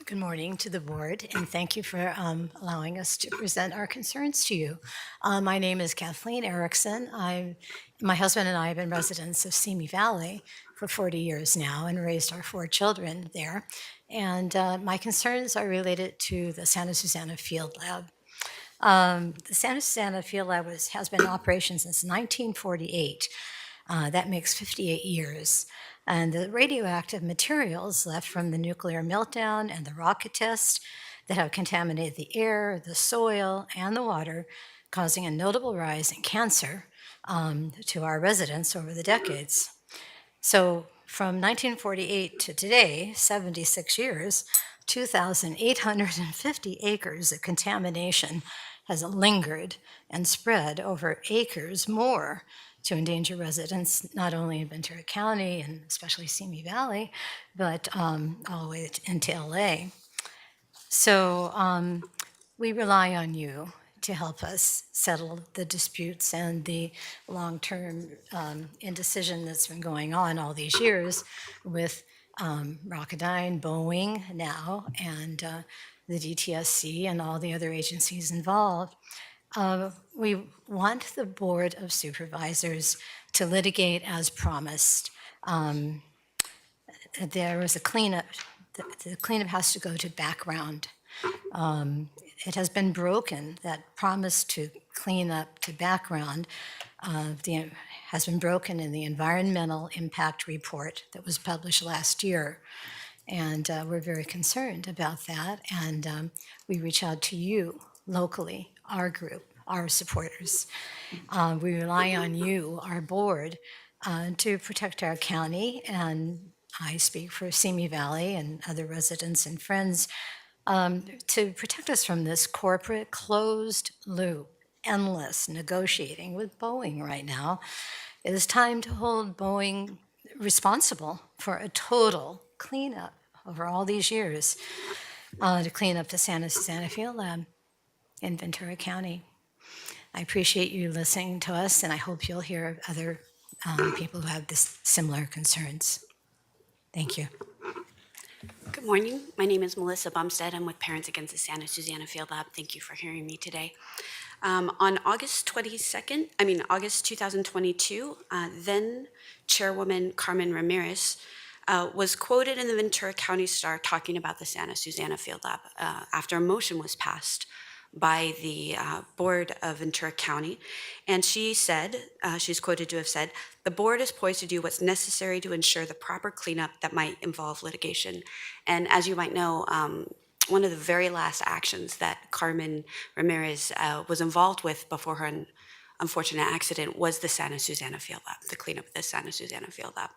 Good morning to the board, and thank you for allowing us to present our concerns to you. My name is Kathleen Erickson. My husband and I have been residents of Simi Valley for 40 years now and raised our 4 children there. And my concerns are related to the Santa Susana Field Lab. The Santa Susana Field Lab has been in operation since 1948. That makes 58 years. And the radioactive materials left from the nuclear meltdown and the rocket test that have contaminated the air, the soil, and the water, causing a notable rise in cancer to our residents over the decades. So from 1948 to today, 76 years, 2,850 acres of contamination has lingered and spread over acres more to endanger residents, not only in Ventura County and especially Simi Valley, but all the way into LA. So we rely on you to help us settle the disputes and the long-term indecision that's been going on all these years with Rocketdyne, Boeing now, and the DTSC and all the other agencies involved. We want the Board of Supervisors to litigate as promised. There was a cleanup. The cleanup has to go to background. It has been broken. That promise to clean up to background has been broken in the environmental impact report that was published last year. And we're very concerned about that. And we reach out to you locally, our group, our supporters. We rely on you, our board, to protect our county. And I speak for Simi Valley and other residents and friends to protect us from this corporate closed loop, endless negotiating with Boeing right now. It is time to hold Boeing responsible for a total cleanup over all these years to clean up the Santa Susana Field Lab in Ventura County. I appreciate you listening to us, and I hope you'll hear of other people who have this similar concerns. Thank you. Good morning. My name is Melissa Bumstead. I'm with Parents Against the Santa Susana Field Lab. Thank you for hearing me today. On August 2022, then Chairwoman Carmen Ramirez was quoted in the Ventura County Star talking about the Santa Susana Field Lab after a motion was passed by the board of Ventura County. And she said, she's quoted to have said, "The board is poised to do what's necessary to ensure the proper cleanup that might involve litigation." And as you might know, one of the very last actions that Carmen Ramirez was involved with before her unfortunate accident was the Santa Susana Field Lab, the cleanup of the Santa Susana Field Lab.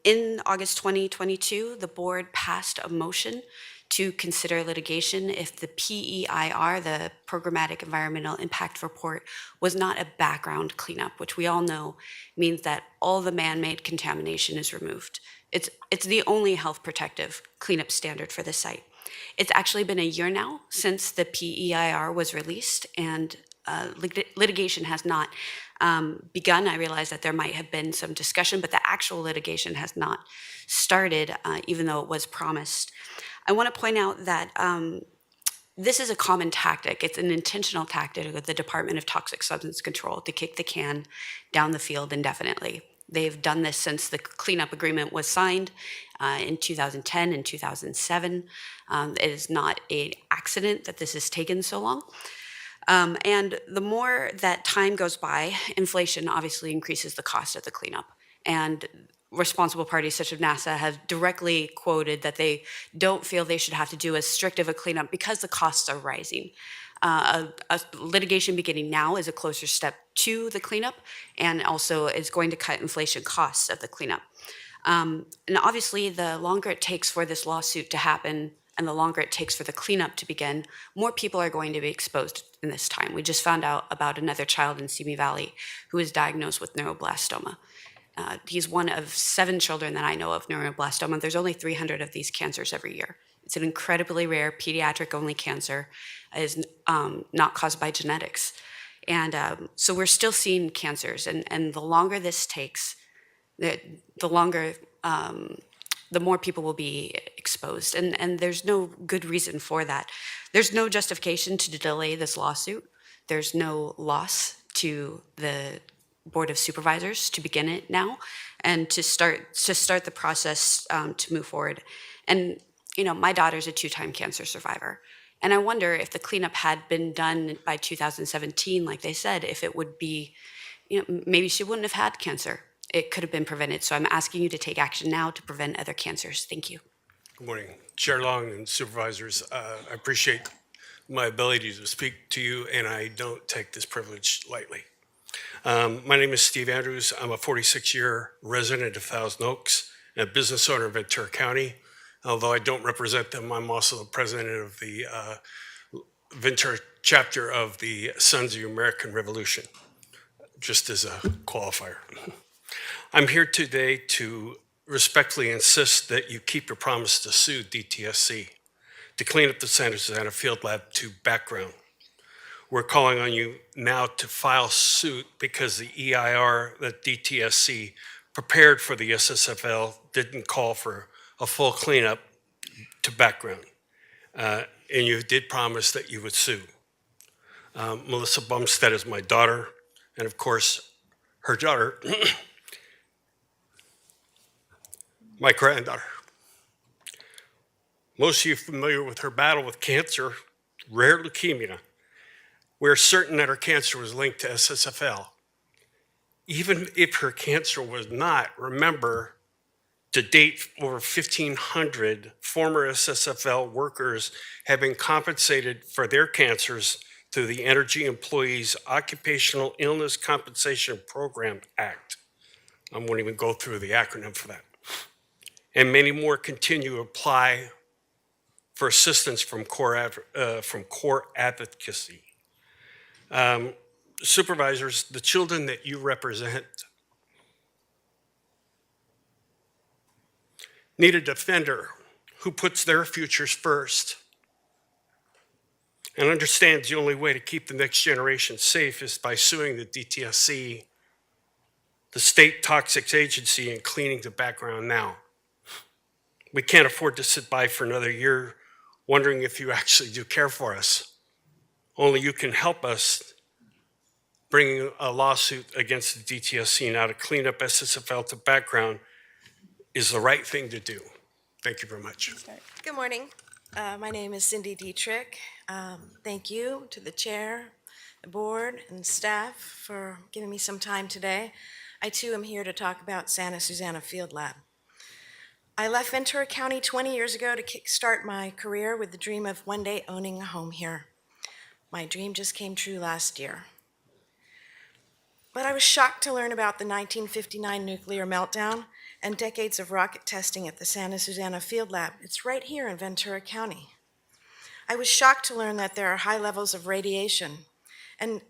In August 2022, the board passed a motion to consider litigation if the PEIR, the Programmatic Environmental Impact Report, was not a background cleanup, which we all know means that all the man-made contamination is removed. It's the only health protective cleanup standard for the site. It's actually been a year now since the PEIR was released, and litigation has not begun. I realize that there might have been some discussion, but the actual litigation has not started, even though it was promised. I want to point out that this is a common tactic. It's an intentional tactic of the Department of Toxic Substance Control to kick the can down the field indefinitely. They've done this since the cleanup agreement was signed in 2010 and 2007. It is not an accident that this has taken so long. And the more that time goes by, inflation obviously increases the cost of the cleanup. And responsible parties such as NASA have directly quoted that they don't feel they should have to do as strict of a cleanup because the costs are rising. A litigation beginning now is a closer step to the cleanup and also is going to cut inflation costs of the cleanup. And obviously, the longer it takes for this lawsuit to happen and the longer it takes for the cleanup to begin, more people are going to be exposed in this time. We just found out about another child in Simi Valley who was diagnosed with neuroblastoma. He's one of 7 children that I know of neuroblastoma. There's only 300 of these cancers every year. It's an incredibly rare pediatric-only cancer. It is not caused by genetics. And so we're still seeing cancers. And the longer this takes, the longer the more people will be exposed. And there's no good reason for that. There's no justification to delay this lawsuit. There's no loss to the Board of Supervisors to begin it now and to start the process to move forward. And, you know, my daughter's a 2-time cancer survivor. And I wonder if the cleanup had been done by 2017, like they said, if it would be, you know, maybe she wouldn't have had cancer. It could have been prevented. So I'm asking you to take action now to prevent other cancers. Thank you. Good morning, Chair Long and Supervisors. I appreciate my ability to speak to you, and I don't take this privilege lightly. My name is Steve Andrews. I'm a 46-year resident of Thousand Oaks and a business owner in Ventura County. Although I don't represent them, I'm also the president of the Ventura chapter of the Sons of the American Revolution, just as a qualifier. I'm here today to respectfully insist that you keep your promise to sue DTSC to clean up the Santa Susana Field Lab to background. We're calling on you now to file suit because the EIR that DTSC prepared for the SSFL didn't call for a full cleanup to background. And you did promise that you would sue. Melissa Bumstead is my daughter, and of course, her daughter, my granddaughter. Most of you are familiar with her battle with cancer, rare leukemia. We're certain that her cancer was linked to SSFL. Even if her cancer was not, remember, to date, over 1,500 former SSFL workers have been compensated for their cancers through the Energy Employees Occupational Illness Compensation Program Act. I won't even go through the acronym for that. And many more continue to apply for assistance from core advocacy. Supervisors, the children that you represent need a defender who puts their futures first and understands the only way to keep the next generation safe is by suing the DTSC, the state toxics agency, and cleaning the background now. We can't afford to sit by for another year wondering if you actually do care for us. Only you can help us bringing a lawsuit against the DTSC now to clean up SSFL to background is the right thing to do. Thank you very much. Good morning. My name is Cindy Dietrich. Thank you to the chair, the board, and staff for giving me some time today. I too am here to talk about Santa Susana Field Lab. I left Ventura County 20 years ago to kickstart my career with the dream of one day owning a home here. My dream just came true last year. But I was shocked to learn about the 1959 nuclear meltdown and decades of rocket testing at the Santa Susana Field Lab. It's right here in Ventura County. I was shocked to learn that there are high levels of radiation and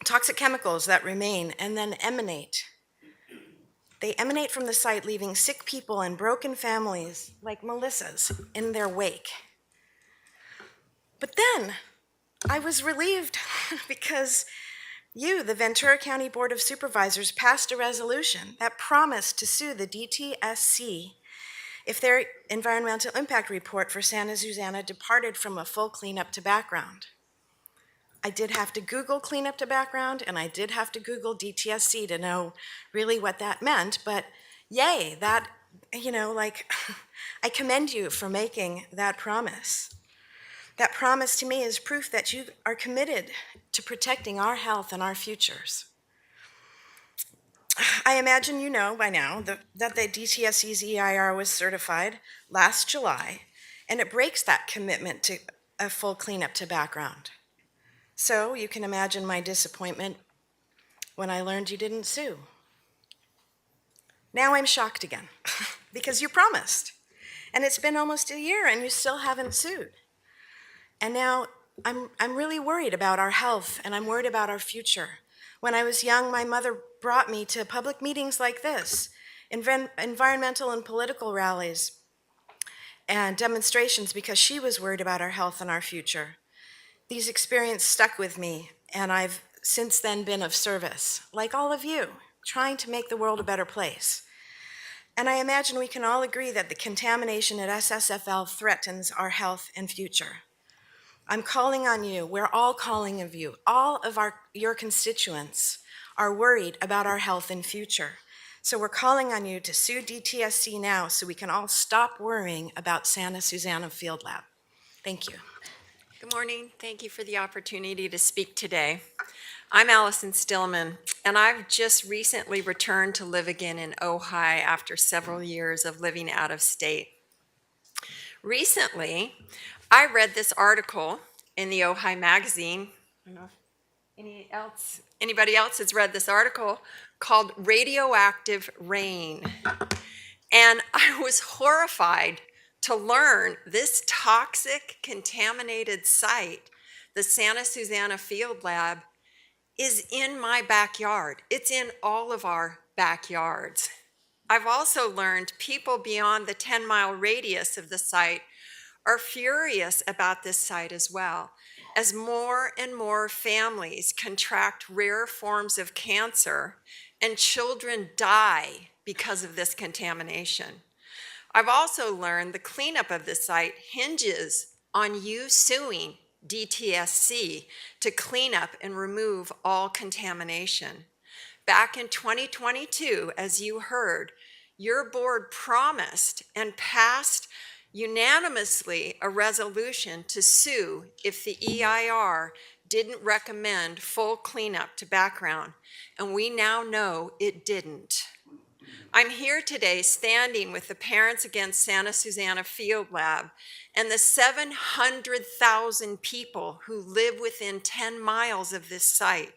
toxic chemicals that remain and then emanate. They emanate from the site, leaving sick people and broken families like Melissa's in their wake. But then I was relieved because you, the Ventura County Board of Supervisors, passed a resolution that promised to sue the DTSC if their environmental impact report for Santa Susana departed from a full cleanup to background. I did have to Google cleanup to background, and I did have to Google DTSC to know really what that meant, but yay, that, I commend you for making that promise. That promise to me is proof that you are committed to protecting our health and our futures. I imagine you know by now that the DTSC's EIR was certified last July, and it breaks that commitment to a full cleanup to background. So you can imagine my disappointment when I learned you didn't sue. Now I'm shocked again because you promised, and it's been almost a year and you still haven't sued. And now I'm really worried about our health, and I'm worried about our future. When I was young, my mother brought me to public meetings like this, environmental and political rallies and demonstrations because she was worried about our health and our future. These experiences stuck with me, and I've since then been of service, like all of you, trying to make the world a better place. And I imagine we can all agree that the contamination at SSFL threatens our health and future. I'm calling on you, we're all calling of you, all of your constituents are worried about our health and future. So we're calling on you to sue DTSC now so we can all stop worrying about Santa Susana Field Lab. Thank you. Good morning. Thank you for the opportunity to speak today. I'm Allison Stillman, and I've just recently returned to live again in Ojai after several years of living out of state. Recently, I read this article in the Ojai magazine. I don't know if anybody else has read this article called Radioactive Rain. And I was horrified to learn this toxic, contaminated site, the Santa Susana Field Lab, is in my backyard. It's in all of our backyards. I've also learned people beyond the 10-mile radius of the site are furious about this site as well, as more and more families contract rare forms of cancer and children die because of this contamination. I've also learned the cleanup of the site hinges on you suing DTSC to clean up and remove all contamination. Back in 2022, as you heard, your board promised and passed unanimously a resolution to sue if the EIR didn't recommend full cleanup to background, and we now know it didn't. I'm here today standing with the Parents Against Santa Susana Field Lab and the 700,000 people who live within 10 miles of this site,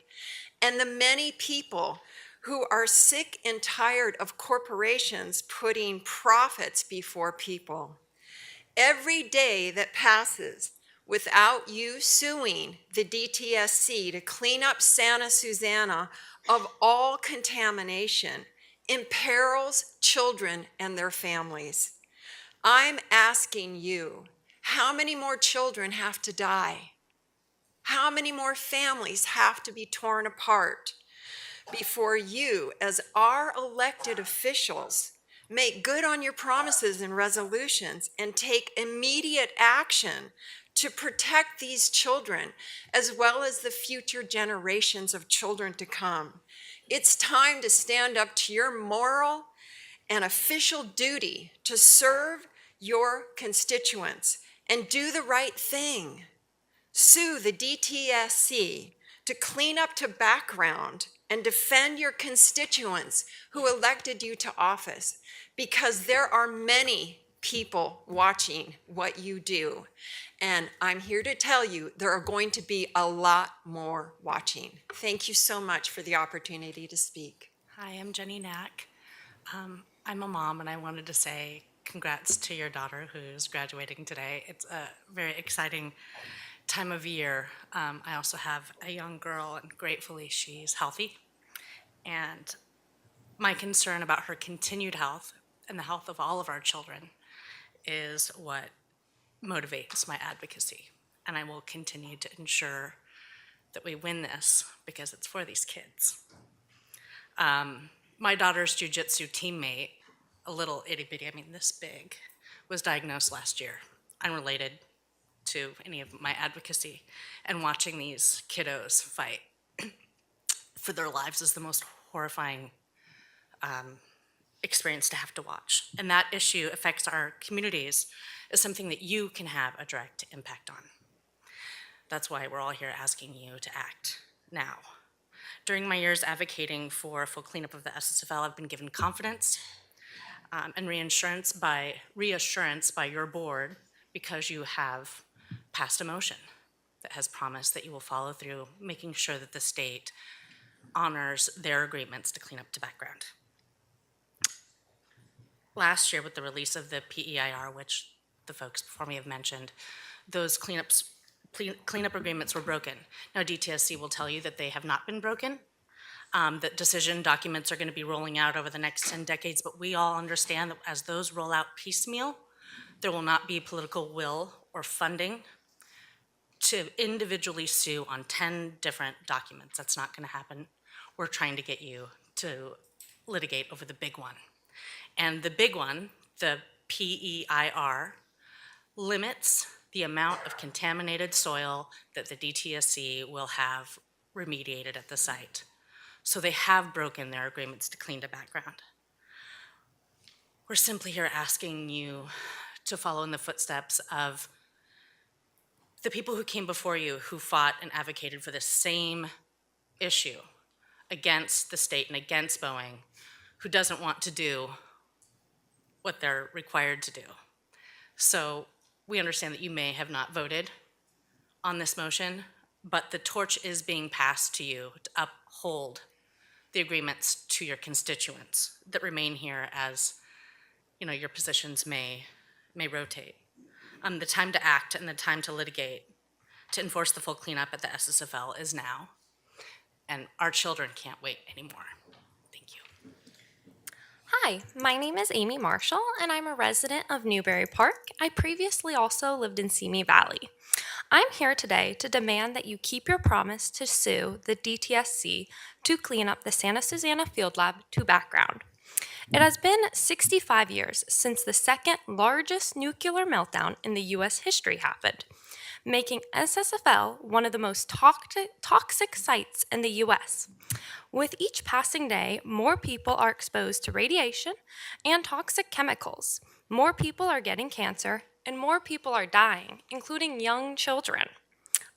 and the many people who are sick and tired of corporations putting profits before people. Every day that passes without you suing the DTSC to clean up Santa Susana of all contamination imperils children and their families. I'm asking you, how many more children have to die? How many more families have to be torn apart before you, as our elected officials, make good on your promises and resolutions and take immediate action to protect these children as well as the future generations of children to come? It's time to stand up to your moral and official duty to serve your constituents and do the right thing. Sue the DTSC to clean up to background and defend your constituents who elected you to office, because there are many people watching what you do. And I'm here to tell you there are going to be a lot more watching. Thank you so much for the opportunity to speak. Hi, I'm Jenny Knack. I'm a mom, and I wanted to say congrats to your daughter who's graduating today. It's a very exciting time of year. I also have a young girl, and gratefully she's healthy. And my concern about her continued health and the health of all of our children is what motivates my advocacy. And I will continue to ensure that we win this because it's for these kids. My daughter's jujitsu teammate, a little itty bitty, I mean this big, was diagnosed last year, unrelated to any of my advocacy. And watching these kiddos fight for their lives is the most horrifying experience to have to watch. And that issue affects our communities is something that you can have a direct impact on. That's why we're all here asking you to act now. During my years advocating for a full cleanup of the SSFL, I've been given confidence and reassurance by your board, because you have passed a motion that has promised that you will follow through, making sure that the state honors their agreements to clean up to background. Last year, with the release of the PEIR, which the folks before me have mentioned, those cleanup agreements were broken. Now, DTSC will tell you that they have not been broken, that decision documents are going to be rolling out over the next 10 decades, but we all understand that as those roll out piecemeal, there will not be political will or funding to individually sue on 10 different documents. That's not going to happen. We're trying to get you to litigate over the big one. And the big one, the PEIR, limits the amount of contaminated soil that the DTSC will have remediated at the site. So they have broken their agreements to clean to background. We're simply here asking you to follow in the footsteps of the people who came before you, who fought and advocated for the same issue against the state and against Boeing, who doesn't want to do what they're required to do. So we understand that you may have not voted on this motion, but the torch is being passed to you to uphold the agreements to your constituents that remain here as, you know, your positions may rotate. The time to act and the time to litigate, to enforce the full cleanup at the SSFL is now, and our children can't wait anymore. Thank you. Hi, my name is Amy Marshall, and I'm a resident of Newberry Park. I previously also lived in Simi Valley. I'm here today to demand that you keep your promise to sue the DTSC to clean up the Santa Susana Field Lab to background. It has been 65 years since the second largest nuclear meltdown in the U.S. history happened, making SSFL one of the most toxic sites in the U.S. With each passing day, more people are exposed to radiation and toxic chemicals. More people are getting cancer, and more people are dying, including young children.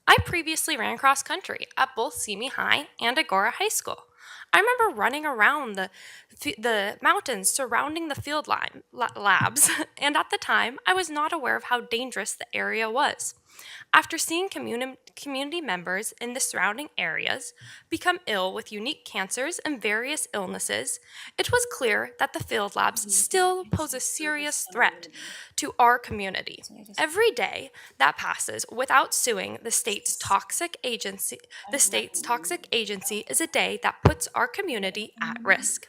I previously ran cross country at both Simi High and Agora High School. I remember running around the mountains surrounding the field labs, and at the time, I was not aware of how dangerous the area was. After seeing community members in the surrounding areas become ill with unique cancers and various illnesses, it was clear that the field labs still pose a serious threat to our community. Every day that passes without suing the state's toxic agency is a day that puts our community at risk.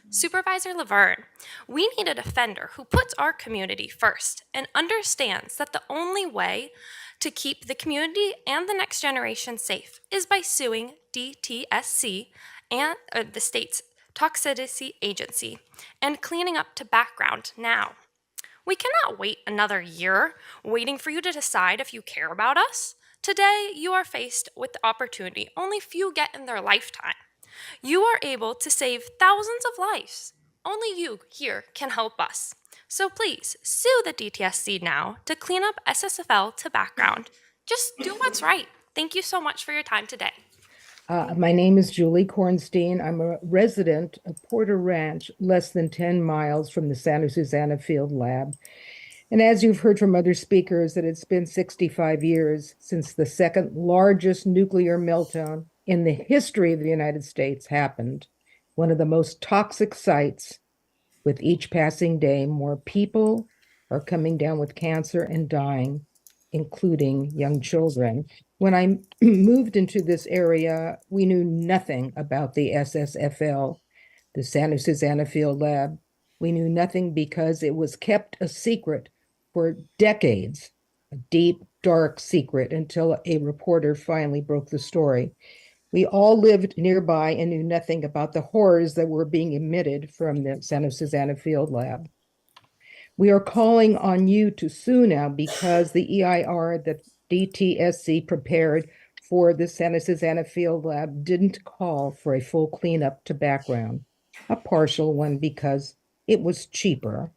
Supervisor Laverne, we need a defender who puts our community first and understands that the only way to keep the community and the next generation safe is by suing DTSC and the state's toxicity agency and cleaning up to background now. We cannot wait another year waiting for you to decide if you care about us. Today, you are faced with the opportunity only few get in their lifetime. You are able to save thousands of lives. Only you here can help us. So please, sue the DTSC now to clean up SSFL to background. Just do what's right. Thank you so much for your time today. My name is Julie Kornstein. I'm a resident of Porter Ranch, less than 10 miles from the Santa Susana Field Lab. And as you've heard from other speakers, that it's been 65 years since the second largest nuclear meltdown in the history of the United States happened. One of the most toxic sites. With each passing day, more people are coming down with cancer and dying, including young children. When I moved into this area, we knew nothing about the SSFL, the Santa Susana Field Lab. We knew nothing because it was kept a secret for decades, a deep, dark secret, until a reporter finally broke the story. We all lived nearby and knew nothing about the horrors that were being emitted from the Santa Susana Field Lab. We are calling on you to sue now because the EIR that DTSC prepared for the Santa Susana Field Lab didn't call for a full cleanup to background, a partial one because it was cheaper.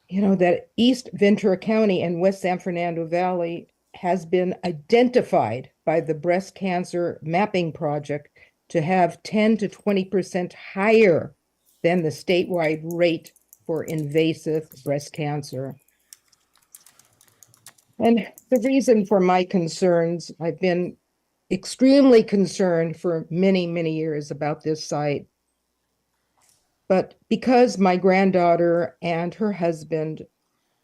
You know, that East Ventura County and West San Fernando Valley has been identified by the Breast Cancer Mapping Project to have 10 to 20% higher than the statewide rate for invasive breast cancer. And the reason for my concerns, I've been extremely concerned for many, many years about this site. But because my granddaughter and her husband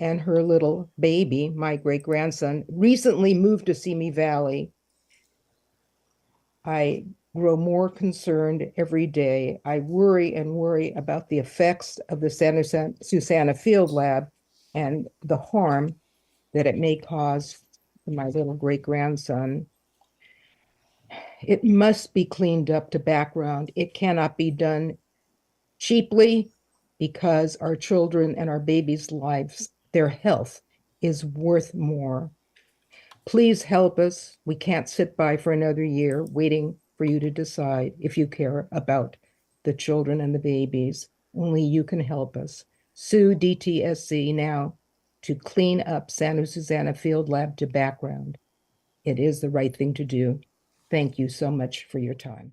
and her little baby, my great-grandson, recently moved to Simi Valley, I grow more concerned every day. I worry and worry about the effects of the Santa Susana Field Lab and the harm that it may cause my little great-grandson. It must be cleaned up to background. It cannot be done cheaply because our children and our babies' lives, their health is worth more. Please help us. We can't sit by for another year waiting for you to decide if you care about the children and the babies. Only you can help us. Sue DTSC now to clean up Santa Susana Field Lab to background. It is the right thing to do. Thank you so much for your time.